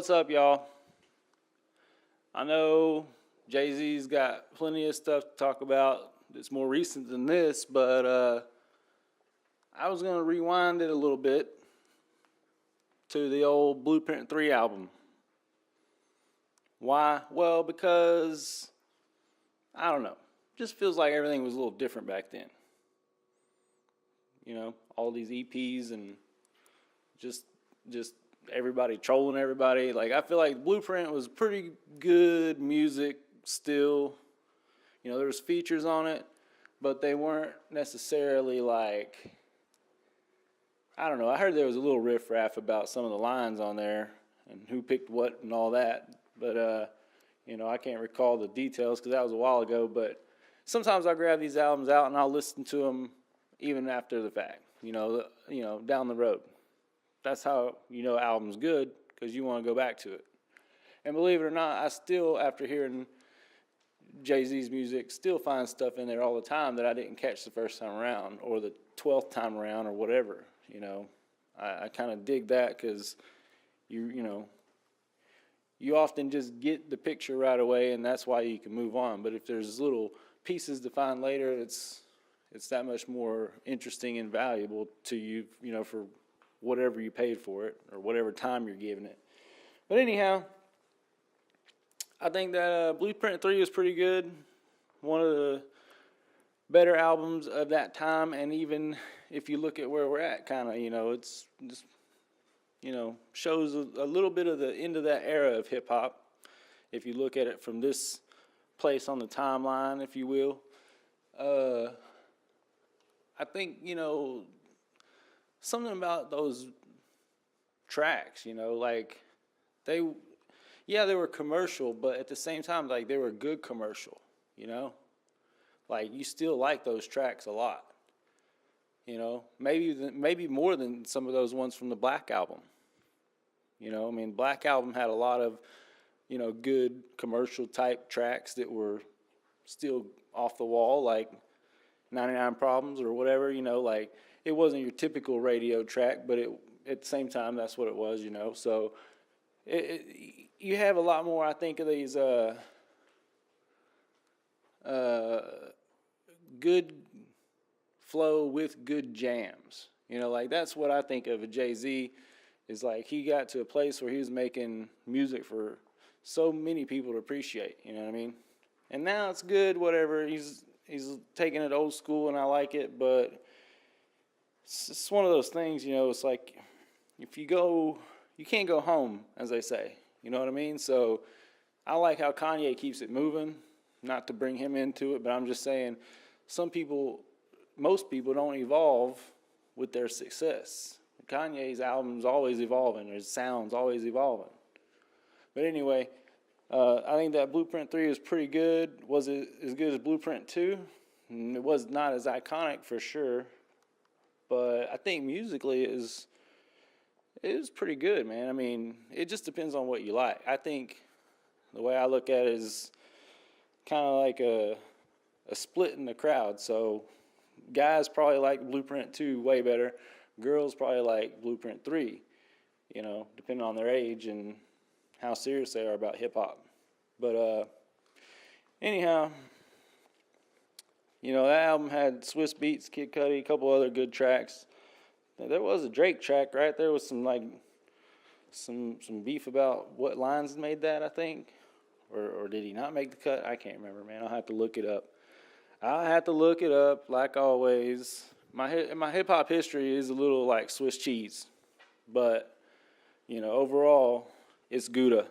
What's up, y'all? I know Jay-Z's got plenty of stuff to talk about that's more recent than this, but I was going to rewind it a little bit to the old Blueprint 3 album. Why? Well, because, I don't know, just feels like everything was a little different back then. You know, all these EPs and just everybody trolling everybody. Like, I feel like Blueprint was pretty good music still. You know, there was features on it, but they weren't necessarily like, I don't know. I heard there was a little riff-raff about some of the lines on there and who picked what and all that. But, you know, I can't recall the details because that was a while ago. But sometimes I'll grab these albums out and I'll listen to them even after the fact, you know, down the road. That's how you know album's good, because you want to go back to it. And believe it or not, I still, after hearing Jay-Z's music, still find stuff in there all the time that I didn't catch the first time around or the 12th time around or whatever. You know, I kind of dig that because you often just get the picture right away, and that's why you can move on. But if there's little pieces to find later, it's that much more interesting and valuable to you, you know, for whatever you paid for it or whatever time you're giving it. But anyhow, I think that Blueprint 3 was pretty good. One of the better albums of that time. And even if you look at where we're at, kind of, you know, it's just, you know, shows a little bit of the end of that era of hip hop. If you look at it from this place on the timeline, if you will. I think, you know, something about those tracks, you know, like they were commercial, but at the same time, like they were good commercial, you know, like you still like those tracks a lot, you know, maybe more than some of those ones from the Black Album. You know, I mean, Black Album had a lot of, you know, good commercial type tracks that were still off the wall, like 99 Problems or whatever, you know, like it wasn't your typical radio track, but at the same time, that's what it was, you know. So you have a lot more, I think, of these good flow with good jams. You know, like that's what I think of a Jay-Z, is like he got to a place where he was making music for so many people to appreciate, you know what I mean? And now it's good, whatever. He's taking it old school, and I like it, but it's one of those things, you know, it's like if you can't go home, as they say, you know what I mean? So I like how Kanye keeps it moving, not to bring him into it, but I'm just saying most people don't evolve with their success. Kanye's album's always evolving, his sound's always evolving. But anyway, I think that Blueprint 3 is pretty good. Was it as good as Blueprint 2? It was not as iconic for sure. But I think musically it is pretty good, man. I mean, it just depends on what you like. I think the way I look at it is kind of like a split in the crowd. So guys probably like Blueprint 2 way better. Girls probably like Blueprint 3, you know, depending on their age and how serious they are about hip-hop. But anyhow, you know, that album had Swiss Beats, Kid Cudi, a couple other good tracks. There was a Drake track, right? There was some beef about what lines made that, I think. Or did he not make the cut? I can't remember, man. I'll have to look it up. Like always. My hip-hop history is a little like Swiss cheese. But, you know, overall, it's Gouda.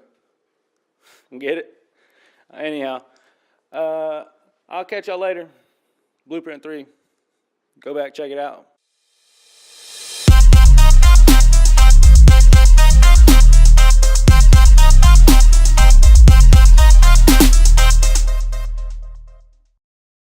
Get it? Anyhow, I'll catch y'all later. Blueprint 3. Go back, check it out.